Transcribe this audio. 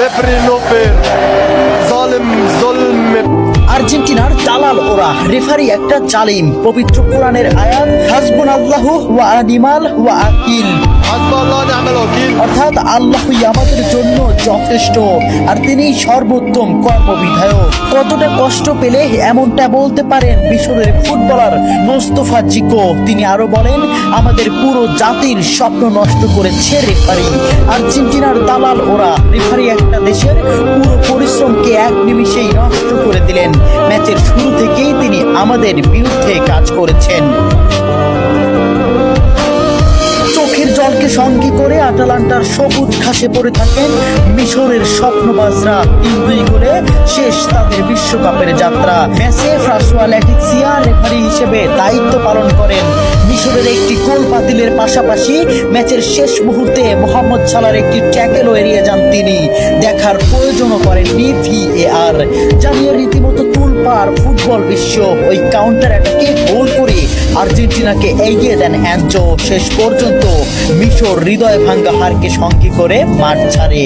referee no fair. ظالم ظلم. আর্জেন্টিনার দালাল ওরা, রেফারি একটা জালিম। পবিত্র কোরআনের আয়াত হাসবুনাল্লাহু ওয়া নিমাল ওয়াকিল, حسب الله ونعم الوكيل. অর্থাৎ আল্লাহই আমাদের জন্য যথেষ্ট আর তিনি সর্বোত্তম কর্মবিধায়ক। কতটা কষ্ট পেলে এমনটা বলতে পারেন মিশরের ফুটবলার মোস্তফা জিকো। তিনি আরো বলেন, আমাদের পুরো জাতির স্বপ্ন নষ্ট করেছে রেফারি। আর্জেন্টিনার দালাল ওরা, রেফারি একটা দেশের পুরো পরিশ্রমকে এক নিমিষেই নষ্ট করে দিলেন। ম্যাচের শুরু থেকেই তিনি আমাদের বিরুদ্ধে কাজ করেছেন। চোখের জলকে সঙ্গী করে আটালান্টার সবুজ ঘাসে পড়ে থাকেন মিশরের স্বপ্নবাজরা। 3-2 গোলে শেষ তাদের বিশ্বকাপের যাত্রা। ম্যাচে ফ্রাসোয়া ল্যাটিসিয়া রেফারি হিসেবে দায়িত্ব পালন করেন। মিশরের একটি গোল বাতিলের পাশাপাশি ম্যাচের শেষ মুহূর্তে মোহাম্মদ সালার একটি ট্যাকেলও এড়িয়ে যান তিনি। দেখার প্রয়োজনও করেননি VAR। জানিয়ে রীতিমতো তুলপাড় ফুটবল বিশ্ব। ওই কাউন্টার অ্যাটাকে গোল করে আর্জেন্টিনাকে এগিয়ে দেন অ্যাঞ্জো। শেষ পর্যন্ত মিশর হৃদয় ভাঙ্গা হারকে সঙ্গী করে মাঠ ছাড়ে।